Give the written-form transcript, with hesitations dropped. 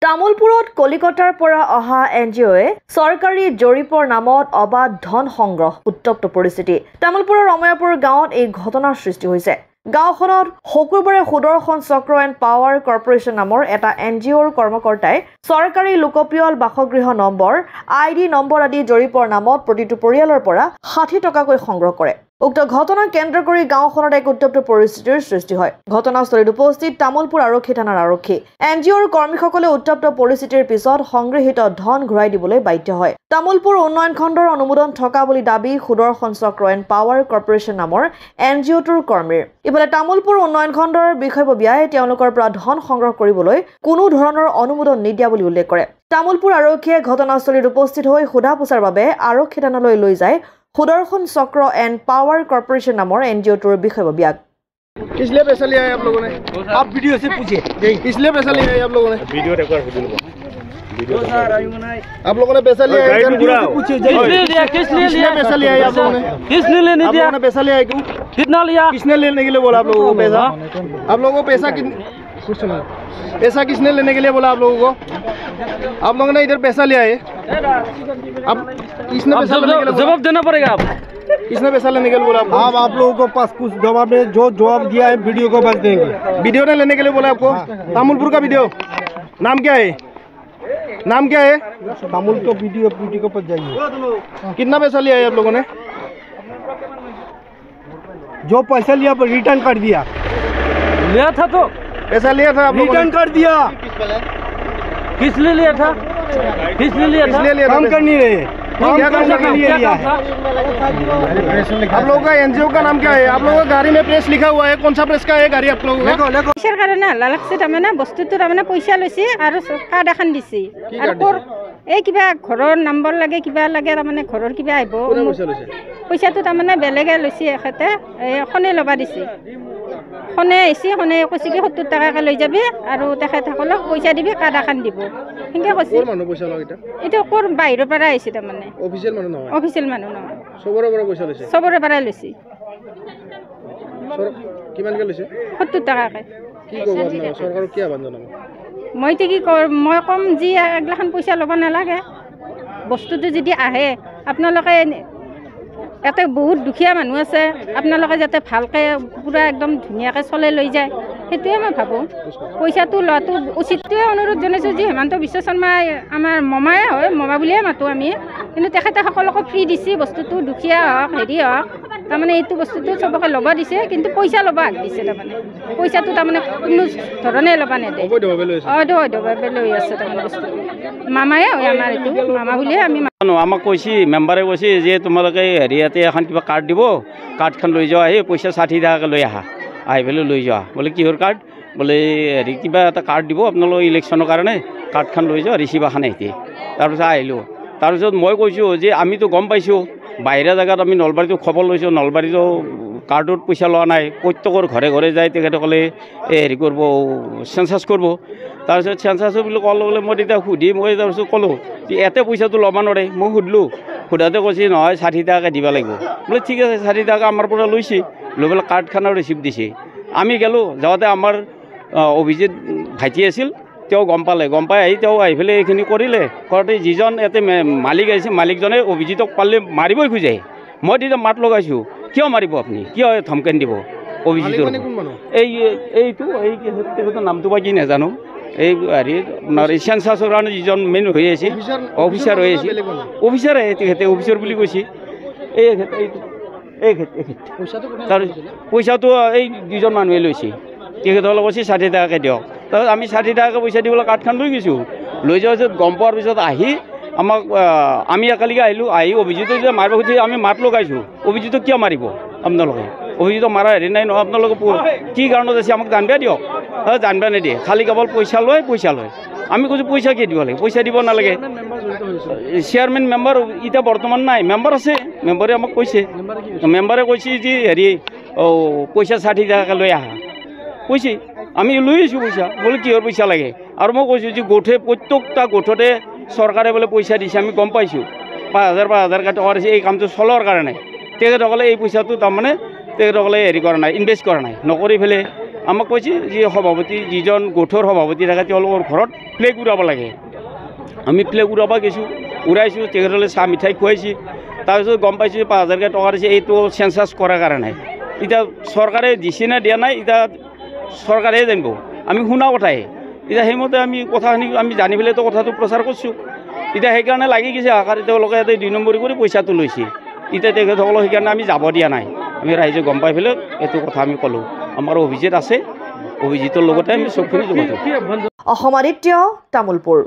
তামুলপুৰত কলিকতাৰ পৰা অহা এনজিঅ'য়ে চৰকাৰী জৰীপৰ নামত অবাধ ধন সংগ্ৰহ উত্তপ্ত পৰিস্থিতি তামুলপুৰৰ ৰময়াপুৰ গাঁৱত এই ঘটনাৰ সৃষ্টি হৈছে গাঁওখনত শুকুৰবাৰে সুদৰ্শন চক্ৰ এণ্ড পাৱাৰ কৰ্পোৰেচন নামৰ এটা এনজিঅ'ৰ কৰ্মকৰ্তাই চৰকাৰী লোকপিয়ল বাসগৃহ নম্বৰ আইডি নম্বৰ আদি জৰীপৰ নামত প্ৰতিটো পৰিয়ালৰ পৰা 60 টকাকৈ সংগ্ৰহ কৰে উক্ত ঘটনা কেন্দ্ৰ কৰি গাঁওখনত এক উত্তপ্ত পৰিস্থিতিৰ সৃষ্টি হয় ঘটনাস্থলীত উপস্থিত তামুলপুৰ আৰক্ষী থানাৰ আৰক্ষী এনজিঅ'ৰ কৰ্মীসকলে উত্তপ্ত পৰিস্থিতিৰ পিছত সংগ্ৰহিত ধন ঘূৰাই দিবলৈ বাধ্য হয় তামুলপুৰ উন্নয়ন খণ্ডৰ অনুমোদন থকা বুলি দাবী সুদৰ্শন চক্ৰ এণ্ড পাৱাৰ কৰ্পোৰেচন নামৰ এনজিঅ'টোৰ কৰ্মীৰ ইফালে তামুলপুৰ উন্নয়ন খণ্ডৰ বিষয়ববীয়াই তেওঁলোকৰ পৰা ধন সংগ্ৰহ কৰিবলৈ কোনো ধৰণৰ অনুমোদন নিদিয়া বুলি উল্লেখ কৰে তামুলপুৰ আৰক্ষীয়ে ঘটনাস্থলীত উপস্থিত হৈ সোধা পোছাৰ বাবে আৰক্ষী থানালৈ লৈ যায় सुदर्शन चक्र एंड पावर कॉर्पोरेशन नाমৰ एनजीओ বিষয়ববীয়াক किसलिए पैसा लिया है आप लोगों ने आप वीडियो से पूछिए किसलिए पैसा लिया है आप लोगों ने वीडियो रिकॉर्ड आप लोगों ने पैसा लिया है किसने लिया पैसा लिया है आप लोगों ने किसने लेने दिया पैसा लिया है क्यों कितना लिया किसने लेने के लिए बोला आप लोगों को पैसा आप लोगों को पैसा पैसा किसने लेने के लिए बोला आप लोगों को आप लोगों ने इधर पैसा लिया है अब किसने पैसा लेने के लिए जवाब देना पड़ेगा आप किसने पैसा लेने के लिए बोला आपको आप लोगों को पास कुछ जवाब है जो जवाब दिया है वीडियो को बस देंगे वीडियो ने लेने के लिए बोला आपको तामुलपुर का वीडियो नाम क्या है तामुल तो वीडियो को पास जाइए कितना पैसा लिया है आप लोगों ने जो पैसा लिया रिटर्न कर दिया लिया था तो पैसा लिया था आप रिटर्न कर दिया किस लिए लिया था इसलिए लिया काम कर नहीं रहे क्या करने के लिए लिया है आप लोगों का एनजीओ का नाम क्या है आप लोगों का गाड़ी में प्रेस लिखा हुआ है कौन सा प्रेस का है गाड़ी आप लोगों का पैसार कारण हल्ला लागছে তাৰমানে বস্তুটো তাৰমানে পইচা লৈছে আৰু কাৰ্ড এখন দিছে আৰু এই কিবা ঘৰৰ নম্বৰ লাগে কিবা লাগে তাৰমানে ঘৰৰ কিবা আহিব পইচাটো তাৰমানে বেলেগে লৈছে এখেতে খনে লবা দিছে খনে আহিছে খনে কৈছে কি 70 টাকাকে লৈ যাবি আৰু তেখেতসকলক পইচা দিবি কাৰ্ড এখন দিব হেংকে কৈছে কোন মানুহ পইচা লগ এটা কোৰ বাহিৰৰ পৰা আহিছে তাৰমানে অফিচিয়েল মানুহ নহয় অফিচিয়েল মানুহ নহয় সবৰে পৰা পইচা লৈছে সবৰে পৰা লৈছে কিমানকে লৈছে 70 টাকাকে কি ক'ব আপোনাৰ চৰকাৰক কি আহ্বান জনাব মই কম যি একলাখান পইচা ল'ব নালাগে বস্তুটো যদি আহে আপোনালোকে এতে বহুত দুখীয়া মানুহ আছে আপোনালোকে যাতে ভালকে পুৰা একদম ধুনীয়াকৈ চলে লৈ যায় সেইটোৱে মই ভাবোঁ পইচাটো লোৱাটো উচিতটোৱে অনুৰোধ জনাইছোঁ যে হেমন্ত বিশ্ব শৰ্মা আমাৰ মমাই হয় মমা বুলিয়ে মাতোঁ আমি কিন্তু তেখেতে সকলোকে ফ্ৰী দিছে বস্তুটো দুখীয়া হওক হেৰি হওক তাৰমানে এইটো বস্তুটো চবকে ল'ব দিছে কিন্তু পইচা ল'ব আগ দিছে তাৰমানে পইচাটো তাৰমানে কোনো ধৰণে ল'ব নেদে অবৈধভাৱে লৈ আছে তাৰমানে বস্তুটো মামায়ে হয় আমাৰ এইটো মামা বুলিয়ে আমি আমাক কৈছে মেম্বাৰে কৈছে যে তোমালোকে হেৰি ইয়াতে এখন কিবা কাৰ্ড দিব কাৰ্ডখন লৈ যোৱা আহি পইচা 60 টাকাকৈ লৈ আহা আহি পেলাই লৈ যোৱা বোলে কিহৰ কাৰ্ড বোলে হেৰি কিবা এটা কাৰ্ড দিব আপোনালোকৰ ইলেকশ্যনৰ কাৰণে কাৰ্ডখন লৈ যোৱা ৰিচিভ এখন আহিছে তাৰপিছত আহিলোঁ তাৰপিছত মই কৈছোঁ যে আমিতো গম পাইছোঁ বাহিৰা জেগাত আমি নলবাৰীতো খবৰ লৈছোঁ নলবাৰীতো কাৰ্ডত পইচা লোৱা নাই প্ৰত্যেকৰ ঘৰে ঘৰে যায় তেখেতসকলে হেৰি কৰিব চেঞ্চাছ কৰিব তাৰপিছত চেঞ্চাছ বুলি কোৱাৰ লগে মই তেতিয়া সুধি মই তাৰপিছত ক'লোঁ যে এতে পইচাটো ল'ব নোৱাৰে মই সুধিলোঁ সোধাতে কৈছে নহয় 60 টাকাকৈ দিব লাগিব বোলে ঠিক আছে 60 টাকা আমাৰ পৰা লৈছে লৈ পেলাই কাৰ্ডখনৰ ৰিচিপ্ট দিছে আমি গ'লোঁ যাওঁতে আমাৰ অভিজিত ভাইটি আছিল তেওঁ গম পাই আহি তেওঁ আহি পেলাই এইখিনি কৰিলে কৰোঁতে যিজন ইয়াতে মালিক আহিছে মালিকজনে অভিজিতক পালে মাৰিবই খোজে মই তেতিয়া মাত লগাইছোঁ কিয় মাৰিব আপুনি কিয় ধমকান দিব অভিজিতৰ এইটো তেখেতৰ নামটো বা কি নাজানো এই হেৰি আপোনাৰ চেঞ্চাছৰ কাৰণে যিজন মেইন হৈ আছে অফিচাৰ হৈ আছে অফিচাৰে তেখেতে অফিচাৰ বুলি কৈছে তাৰ পইচাটো এই দুজন মানুহে লৈছে তেখেতসকলে কৈছে 60 টাকাকৈ দিয়ক তাৰপিছত আমি 60 টাকাকৈ পইচা দিবলৈ কাৰ্ডখন লৈ গৈছোঁ লৈ যোৱাৰ পিছত গম পোৱাৰ পিছত আহি আমাক আমি একালিকে আহিলোঁ আহি অভিজিতক যে মাৰিব খুজিছে আমি মাত লগাইছোঁ অভিজিতক কিয় মাৰিব আপোনালোকে অভিজিতক মাৰা হেৰি নাই নহয় আপোনালোকে কি কাৰণত আছে আমাক জানিব দিয়ক জানিব নিদিয়ে খালি কেৱল পইচা লয় আমি কৈছোঁ পইচা কি দিব লাগে পইচা দিব নালাগে চেয়াৰমেন মেম্বাৰ এতিয়া বৰ্তমান নাই মেম্বাৰ আছে মেম্বাৰে আমাক কৈছে মেম্বাৰে কৈছে যে হেৰি পইচা 60 টাকাকৈ লৈ আহা কৈছে আমি লৈ আহিছোঁ পইচা বোলে কিহৰ পইচা লাগে আৰু মই কৈছোঁ যে গোটে প্ৰত্যেকটা গোটতে চৰকাৰে বোলে পইচা দিছে আমি গম পাইছোঁ 5,000 টকা দিছে এই কামটো চলোৱাৰ কাৰণে তেখেতসকলে এই পইচাটো তাৰমানে তেখেতসকলে হেৰি কৰা নাই ইনভেষ্ট কৰা নাই নকৰি পেলাই আমাক কৈছে যে সভাপতি যিজন গোটৰ সভাপতি থাকে তেওঁলোকৰ ঘৰত প্লেগ উৰাব লাগে আমি প্লেগ উৰাব গৈছোঁ উৰাইছোঁ তেখেতসকলে চাহ মিঠাই খুৱাইছে তাৰপিছত গম পাইছোঁ 5,000 টকা দিছে এইটো চেঞ্চাছ কৰাৰ কাৰণে এতিয়া চৰকাৰে দিছে নে দিয়া নাই এতিয়া চৰকাৰে জানিব আমি শুনা কথাই এতিয়া সেইমতে আমি কথাখিনি আমি জানি পেলাইতো কথাটো প্ৰচাৰ কৰিছোঁ এতিয়া সেইকাৰণে লাগি গৈছে আকাৰে তেওঁলোকে ইয়াতে 2 নম্বৰী কৰি পইচাটো লৈছে এতিয়া তেখেতসকলক সেইকাৰণে আমি যাব দিয়া নাই আমি ৰাইজে গম পাই পেলাই এইটো কথা আমি ক'লোঁ আমাৰ অভিজিত আছে অভিজিতৰ লগতে আমি চবখিনি যোগাযোগ অসম আদিত্য তামোলপুৰ।